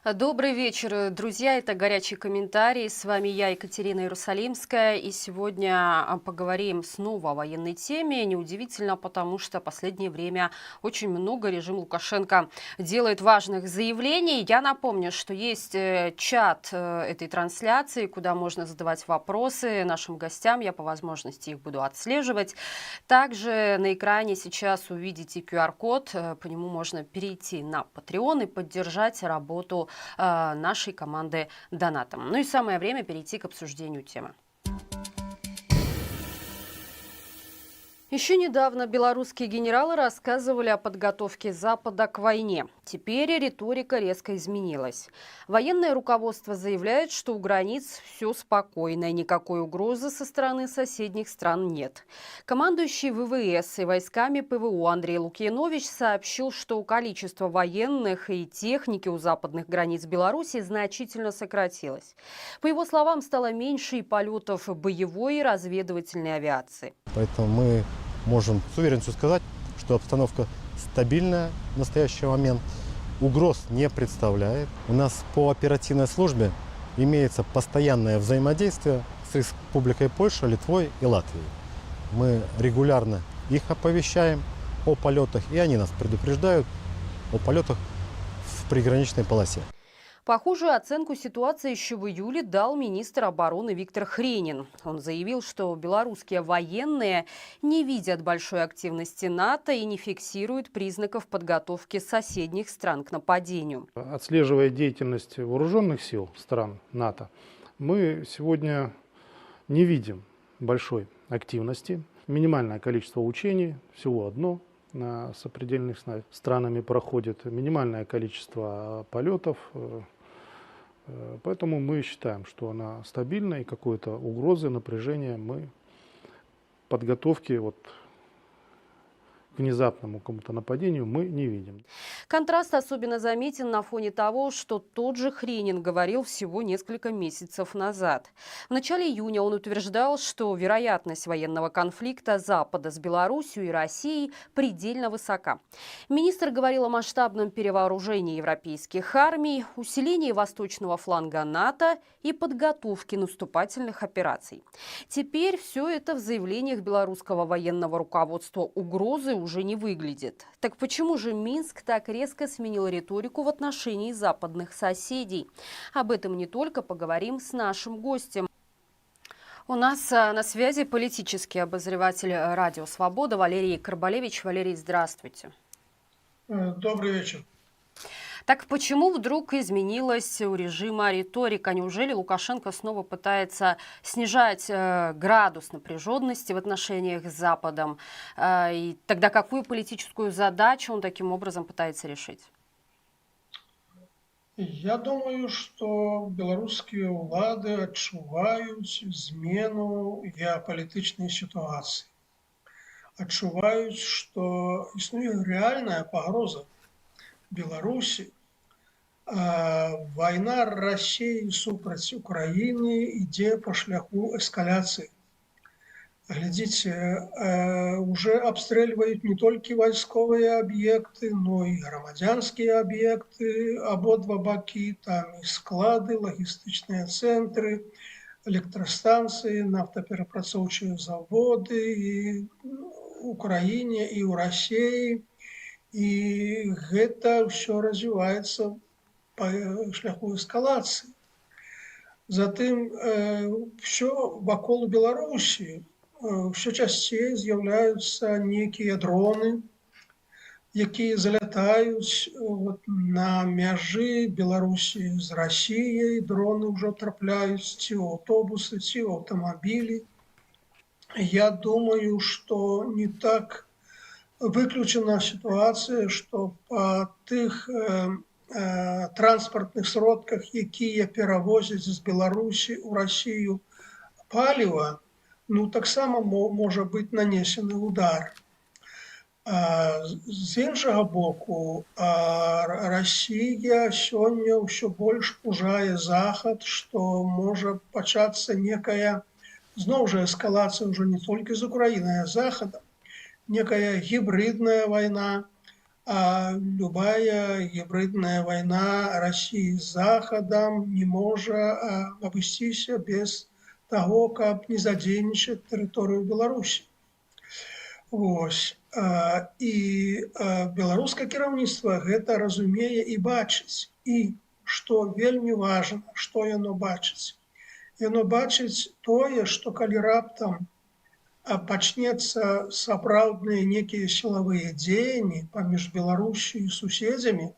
Добрый вечер, друзья. Это «Горячий комментарий». С вами я, Екатерина Иерусалимская. И сегодня поговорим снова о военной теме. Неудивительно, потому что в последнее время очень много режим Лукашенко делает важных заявлений. Я напомню, что есть чат этой трансляции, куда можно задавать вопросы нашим гостям. Я по возможности их буду отслеживать. Также на экране сейчас увидите QR-код. По нему можно перейти на Patreon и поддержать работу нашей команды донатом. Ну и самое время перейти к обсуждению темы. Еще недавно белорусские генералы рассказывали о подготовке Запада к войне. Теперь риторика резко изменилась. Военное руководство заявляет, что у границ все спокойно, и никакой угрозы со стороны соседних стран нет. Командующий ВВС и войсками ПВО Андрей Лукьянович сообщил, что количество военных и техники у западных границ Беларуси значительно сократилось. По его словам, стало меньше и полетов боевой и разведывательной авиации. Поэтому мы можем с уверенностью сказать, что обстановка стабильная в настоящий момент, угроз не представляет. У нас по оперативной службе имеется постоянное взаимодействие с Республикой Польша, Литвой и Латвией. Мы регулярно их оповещаем о полетах, и они нас предупреждают о полетах в приграничной полосе. Похожую оценку ситуации еще в июле дал министр обороны Виктор Хренин. Он заявил, что белорусские военные не видят большой активности НАТО и не фиксируют признаков подготовки соседних стран к нападению. Отслеживая деятельность вооруженных сил стран НАТО, мы сегодня не видим большой активности. Минимальное количество учений, всего одно, с сопредельных странами проходит, минимальное количество полетов. Поэтому мы считаем, что она стабильна, и какой-то угрозы, напряжения мы подготовки к внезапному какому-то нападению мы не видим. Контраст особенно заметен на фоне того, что тот же Хренин говорил всего несколько месяцев назад. В начале июня он утверждал, что вероятность военного конфликта Запада с Белоруссией и Россией предельно высока. Министр говорил о масштабном перевооружении европейских армий, усилении восточного фланга НАТО и подготовке наступательных операций. Теперь все это в заявлениях белорусского военного руководства угрозы уже не выглядит. Так почему же Минск так резко сменил риторику в отношении западных соседей? Об этом не только поговорим с нашим гостем. У нас на связи политический обозреватель «Радио Свобода» Валерий Карбалевич. Валерий, здравствуйте. Добрый вечер. Так почему вдруг изменилась у режима риторика? Неужели Лукашенко снова пытается снижать градус напряженности в отношениях с Западом? И тогда какую политическую задачу он таким образом пытается решить? Я думаю, что белорусские улады адчуваюць змену геапалітычнай ситуации. Адчуваюць, что існуе реальная пагроза Беларуси. Война России супраць Украины ідзе по шляху эскаляции. Глядите, уже обстреливают не только войсковые объекты, но и громадянские объекты, ободва баки, там и склады, логистичные центры, электростанции, нафтоперапрацоўчыя заводы и в Украине, и в России. И это все развивается по шляху эскалации. Затым все вакол Беларуси все часцей з'яўляюцца некія дроны, якія залятаюць на мяжы Беларусі з Расіяй. Дроны ўжо трапляюць ці ў аўтобусы, ці ў аўтамабілі. Я думаю, что не так выключена ситуация, что по тых транспортных сродках, якія перавозяць з Беларусі ў Расію паліва, таксама можа быць нанесены удар. З іншага боку, Расія сёння ўсё больш пужае Захад, што можа пачацца некая, зноў жа, эскалацыя ўжо не толькі з Украінай, а з Захадам, некая гібридная война, а любая гибридная война России с Заходом не может обойтись без того, как не задейничать территорию Беларуси. Вось. І беларускае кіраўніцтва гэта разумее і бачыць. І што вельмі важна, што яно бачыць. Яно бачыць тое, што калі раптам пачнецца сапраўдныя некія сілавыя дзеянні паміж Беларусю і суседзямі,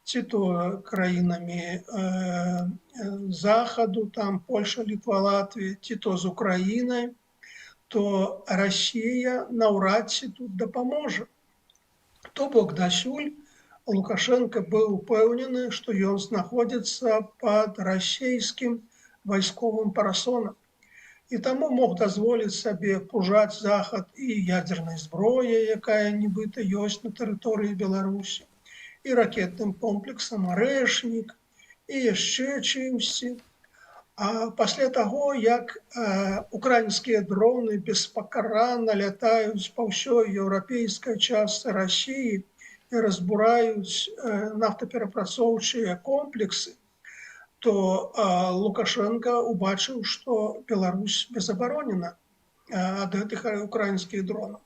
ці то краінамі Захаду, там Польша, Літва, Латвія, ці то з Украінай, то Россия наўрад ці тут дапаможа. То бок дасюль Лукашенко быў упэўнены, што ён знаходзіцца пад расійскім вайсковым парасонам. І таму мог дазволіць сабе пужаць Захад і ядзернай зброяй, якая нібыта ёсць на тэрыторыі Беларусі, і ракетным комплексам «Арэшнік», і яшчэ чымсьці. А пасля таго, як украінскія дроны беспакаранна лятаюць па ўсёй еўрапейскай частцы Расіі і разбураюць нафтаперапрацоўчыя комплексы, то Лукашенко убачыў, што Беларусь безабаронена ад гэтых украінскіх дронаў.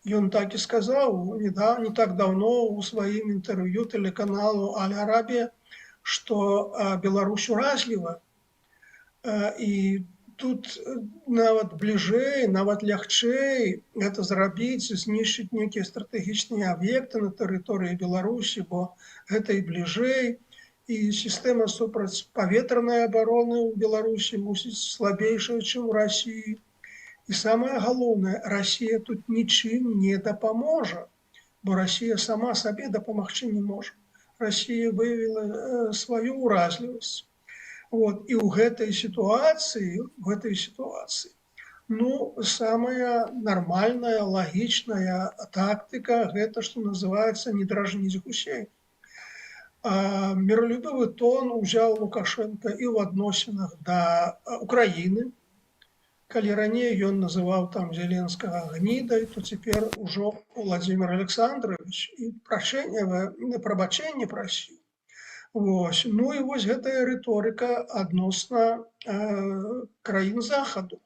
Ён так і сказаў не так даўно ў сваім інтэрв'ю тэлеканалу «Аль-Арабія», што Беларусь уразліва. І тут нават бліжэй, нават лягчэй гэта зрабіць, знішчыць нейкія стратэгічныя аб'екты на тэрыторыі Беларусі, бо гэта і бліжэй, і сістэма супрацьпаветранай абароны ў Беларусі мусіць слабейшая, чым у Расіі. І самае галоўнае, Расія тут нічым не дапаможа, бо Расія сама сабе дапамагчы не можа. Расія выявіла сваю ўразлівасць. Вот. І ў гэтай сітуацыі, самая нармальная, лагічная тактыка гэта, што называецца, не дражніць гусей. Міралюбівы тон узяў Лукашенко і ў адносінах да Украіны. Калі раней ён называў там Зеленскага гнідай, то цяпер ужо Владимир Александрович і прабачэнне прасіў. Вось. Ну і вось гэтая рыторыка адносна краін Захаду.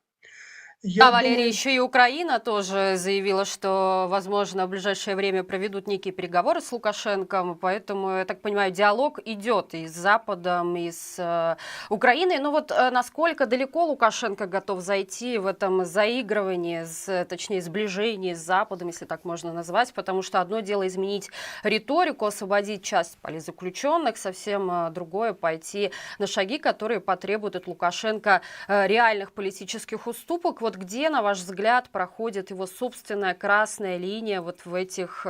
Да, Валерий, еще и Украина тоже заявила, что, возможно, в ближайшее время проведут некие переговоры с Лукашенко, поэтому, я так понимаю, диалог идет и с Западом, и с Украиной. Но вот насколько далеко Лукашенко готов зайти в этом заигрывании, точнее, сближении с Западом, если так можно назвать, потому что одно дело изменить риторику, освободить часть политзаключенных, совсем другое пойти на шаги, которые потребуют от Лукашенко реальных политических уступок. Вот где, на ваш взгляд, проходит его собственная красная линия вот в этих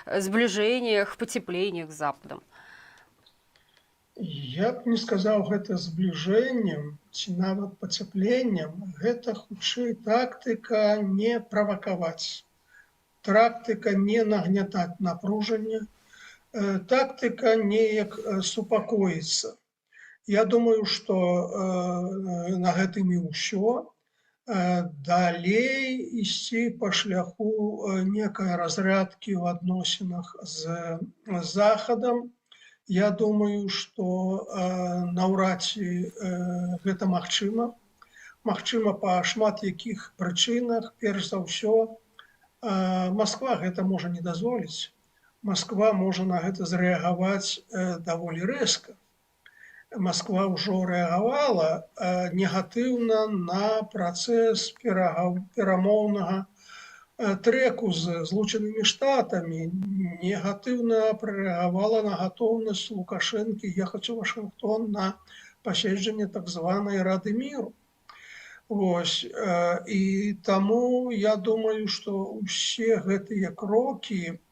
сближениях, потеплениях с Западом? Я б не сказаў гэта збліжэннем ці нават пацяпленнем. Гэта хутчэй тактыка не правакаваць, тактыка не нагнятаць напружанне, тактыка неяк супакоіцца. Я думаю, што на гэтым і ўсё. Далей ісці па шляху некай разрядкі ў адносінах з Захадам. Я думаю, што наўрад ці гэта магчыма. Магчыма па шмат якіх прычынах. Перш за ўсё, Масква гэта можа не дазволіць. Масква можа на гэта зрэагаваць даволі рэзка. Масква ўжо рэагавала негатыўна на працэс перамоўнага трэку з Злучанымі Штатамі, негатыўна прарэагавала на гатоўнасць Лукашэнкі ехаць у Вашынгтон на паседжанне так званай Рады міру. Вось. І таму я думаю, што ўсе гэтыя крокі,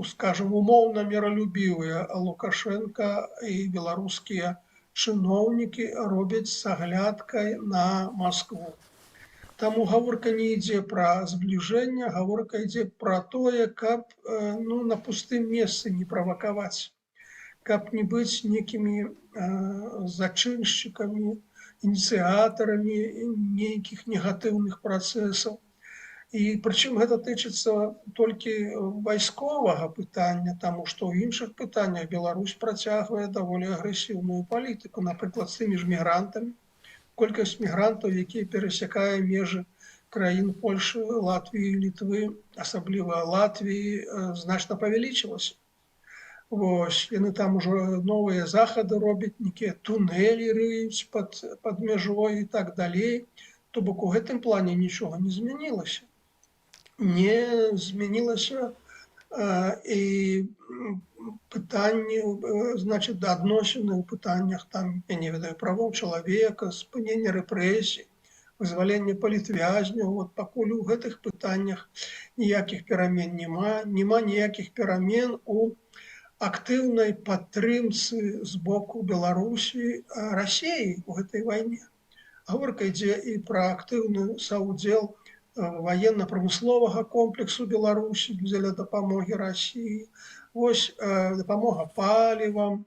скажем, умоўна міралюбівыя Лукашенка і беларускія чыноўнікі робяць з аглядкай на Маскву. Таму гаворка не ідзе пра збліжэнне, гаворка ідзе пра тое, каб на пустым месцы не правакаваць, каб не быць некімі зачыншчыкамі, ініцыятарамі нейкіх негатыўных працэсаў. І прычым гэта тычыцца толькі вайсковага пытання, таму што ў іншых пытаннях Беларусь працягвае даволі агрэсіўную палітыку, напрыклад, з тымі ж мігрантамі. Колькасць мігрантаў, якія перасякае межы краін Польшы, Латвіі, Літвы, асабліва Латвіі, значна павялічылася. Вось, яны там ужо новыя захады робяць, нейкія тунэлі рыюць пад мяжой і так далей. То бок у гэтым плане нічога не змянілася. Не змянілася і пытанні, значит, адносіны ў пытаннях там, я не ведаю, правоў чалавека, спынення рэпрэсій, вызвалення палітвязняў. Вот пакуль у гэтых пытаннях ніякіх перамен няма ніякіх перамен у актыўнай падтрымцы з боку Беларусі Расіі ў гэтай вайне. Гаворка ідзе і пра актыўны саўдзел военно-промысловага комплексу Беларусі для дапамогі Расіі. Вось дапамога палівам,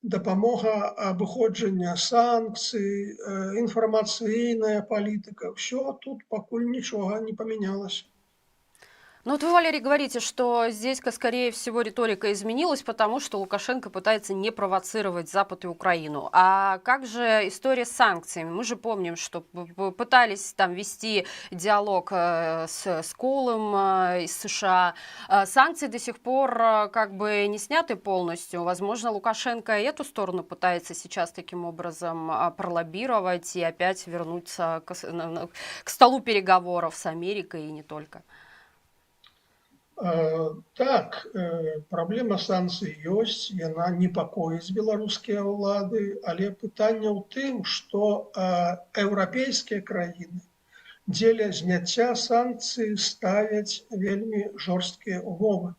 дапамога абыходжання санкцый, інфармацыйная палітыка. Все тут пакуль нічога не памянялася. Ну вот вы, Валерий, говорите, что здесь, скорее всего, риторика изменилась, потому что Лукашенко пытается не провоцировать Запад и Украину. А как же история с санкциями? Мы же помним, что пытались там вести диалог с Колом из США. Санкции до сих пор как бы не сняты полностью. Возможно, Лукашенко эту сторону пытается сейчас таким образом пролоббировать и опять вернуться к столу переговоров с Америкой и не только. Так, праблема санкцый ёсць, яна непакоіць беларускія ўлады, але пытанне ў тым, што еўрапейскія краіны дзеля зняцця санкцый ставяць вельмі жорсткія ўмовы.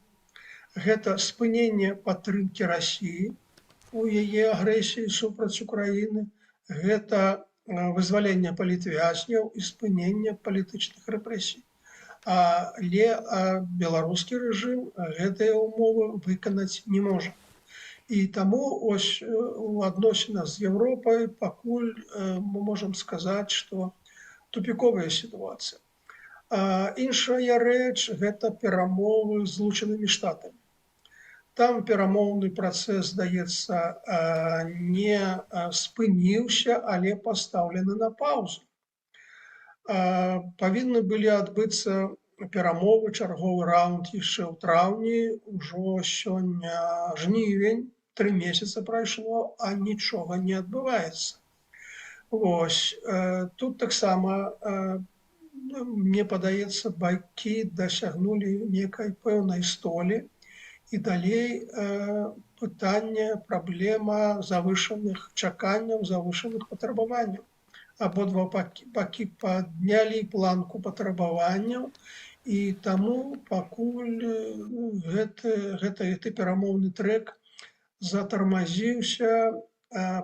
Гэта спыненне падтрымкі Расіі у яе агрэсіі супраць Украіны, гэта вызваленне палітвязняў і спыненне палітычных рэпрэсій. Але беларускі рэжым гэтыя ўмовы выканаць не можа. І таму ось у адносінах з Еўропай пакуль мы можам сказаць, што тупіковая сітуацыя. Іншая рэч – гэта перамовы з Злучанымі Штатамі. Там перамоўны працэс, здаецца, не спыніўся, але пастаўлены на паўзу. Павінны былі адбыцца перамовы, чарговы раунд яшчэ ў траўні, ужо сёння жнівень, 3 месяцы прайшло, а нічога не адбываецца. Вось, тут таксама, мне падаецца, бакі дасягнулі некай пэўнай столі, і далей пытанне, праблема завышаных чаканняў, завышаных патрабаванняў. Абодва бакі паднялі планку патрабаванняў, і таму пакуль гэты перамоўны трэк затармазіўся,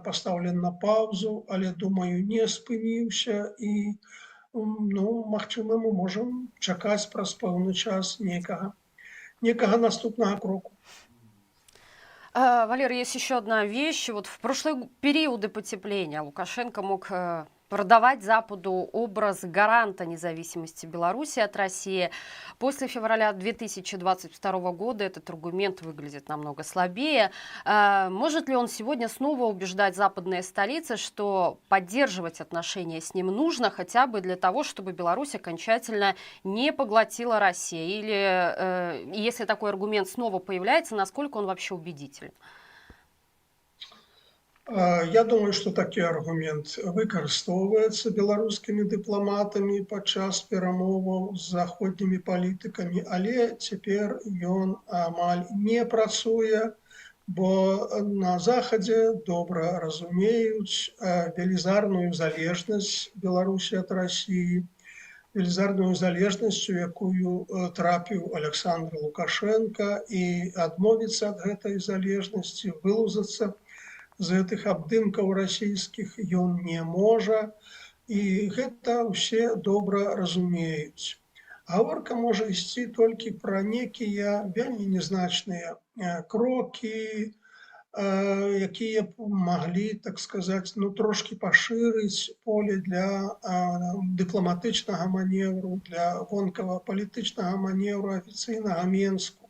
пастаўлены на паўзу, але, думаю, не спыніўся, і, магчыма, мы можам чакаць праз пэўны час некага наступнага кроку. Валерий, есть еще одна вещь. Вот в прошлые периоды потепления Лукашенко мог продавать Западу образ гаранта независимости Беларуси от России. После февраля 2022 года этот аргумент выглядит намного слабее. Может ли он сегодня снова убеждать западные столицы, что поддерживать отношения с ним нужно хотя бы для того, чтобы Беларусь окончательно не поглотила Россию? Или если такой аргумент снова появляется, насколько он вообще убедителен? Я думаю, што такі аргумент выкарыстоўваецца беларускімі дыпламатамі падчас перамоваў з заходнімі палітыкамі, але цяпер ён амаль не працуе, бо на Захадзе добра разумеюць велізарную залежнасць Беларусі ад Расіі, велізарную залежнасць, у якую трапіў Александр Лукашенко, і адмовіцца ад гэтай залежнасці, вылузацца з гэтых абдымкаў расійскіх ён не можа, і гэта ўсе добра разумеюць. Гаворка можа ісці толькі пра некія вельмі незначныя крокі, якія б маглі, так сказаць, ну, трошкі пашырыць поле для дыпламатычнага манеўру, для вонкава-палітычнага манеўру афіцыйнага Менску.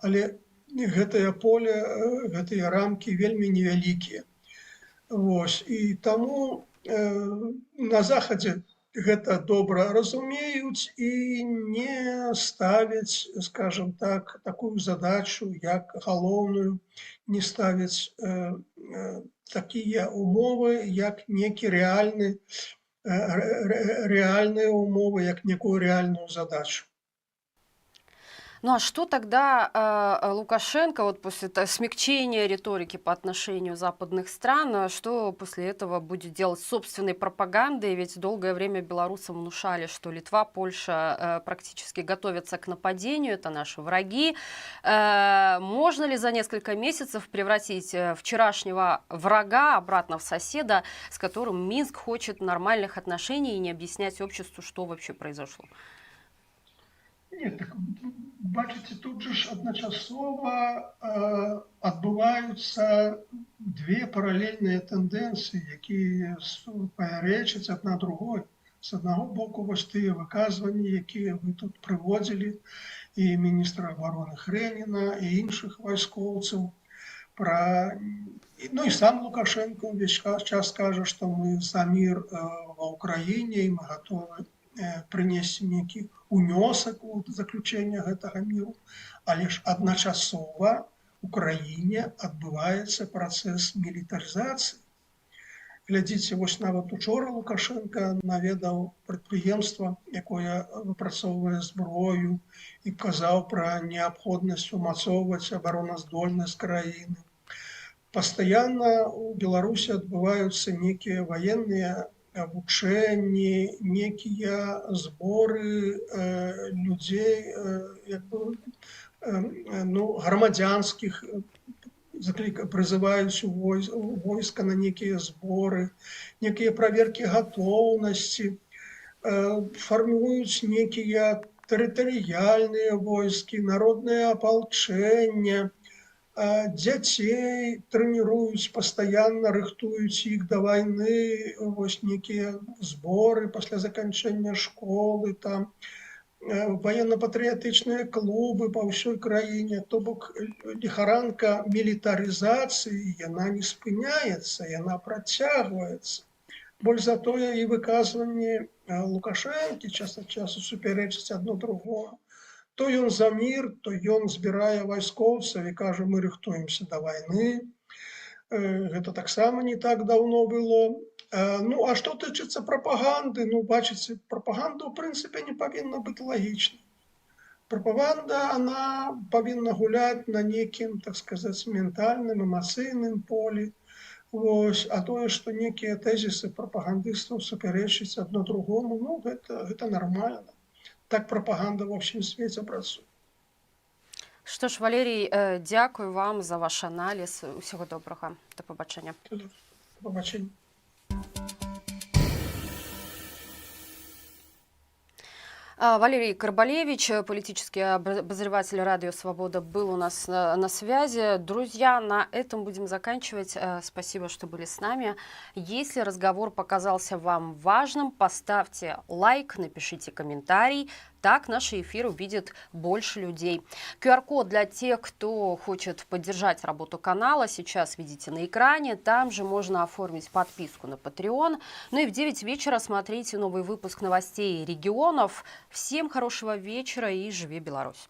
Але гэтае поле, гэтыя рамкі вельмі невялікія. Вось. І таму на Захадзе гэта добра разумеюць і не ставяць, скажем так, такую задачу, як галоўную, не ставяць такія умовы, як некі рэальныя умовы, як некую рэальную задачу. Ну а что тогда Лукашенко, вот после смягчения риторики по отношению западных стран, что после этого будет делать с собственной пропагандой? Ведь долгое время белорусам внушали, что Литва, Польша практически готовятся к нападению, это наши враги. Можно ли за несколько месяцев превратить вчерашнего врага обратно в соседа, с которым Минск хочет нормальных отношений, и не объяснять обществу, что вообще произошло? Нет, так, бачыце, тут же ж адначасова адбываюцца две паралельныя тэндэнцыі, якія пярэчаць адна другой. З аднаго боку, вось тыя выказванні, якія вы тут прыводзілі, і міністра абароны Хрэніна, і іншых вайскоўцаў, ну і сам Лукашенко увесь час кажа, што мы за мір ва Ўкраіне, і мы гатовы прынесці нейкі унёсак у заключэнне гэтага міру, але ж адначасова ў краіне адбываецца працэс мілітарызацыі. Глядзіце, вось нават учора Лукашенко наведаў прадпрыемства, якое выпрацоўвае зброю, і казаў пра неабходнасць умацоўваць абароназдольнасць краіны. Пастаянна ў Беларусі адбываюцца некія ваенныя вучэнні, некія зборы людзей, грамадзянскіх, прызываюць у войска на некія зборы, некія праверкі гатоўнасці, фармуюць некія тэрытарыяльныя войскі, народнае апалчэнне, дзяцей трэніруюць, пастаянна рыхтуюць іх да вайны, вось некія зборы пасля заканчэння школы, там ваенна-патрыятычныя клубы па ўсёй краіне. То бок ліхаранка мілітарызацыі, яна не спыняецца, яна працягваецца. Больш за тое, і выказванні Лукашэнкі час ад часу супярэчаць адно другому. То ён за мір, то ён збірае вайскоўцаў і кажа, мы рыхтуемся да вайны. Гэта таксама не так даўно было. Ну, а што тычыцца прапаганды? Ну, бачыце, прапаганда, ў прынцыпе, не павінна быць лагічнай. Прапаганда, она павінна гуляць на некім, так сказаць, ментальным, эмацыйным полі. Вось, а тое, што некія тэзісы прапагандыстаў супярэчаць адно другому, ну, гэта нармальна. Так пропаганда во всем свете працуе. Что ж, Валерий, дякую вам за ваш аналіз. Усього доброго. До побачення. До побачення. Валерий Карбалевич, политический обозреватель «Радио Свобода», был у нас на связи. Друзья, на этом будем заканчивать. Спасибо, что были с нами. Если разговор показался вам важным, поставьте лайк, напишите комментарий. Так наши эфиры увидит больше людей. QR-код для тех, кто хочет поддержать работу канала, сейчас видите на экране. Там же можно оформить подписку на Patreon. Ну и в 9 вечера смотрите новый выпуск новостей регионов. Всем хорошего вечера и живи Беларусь!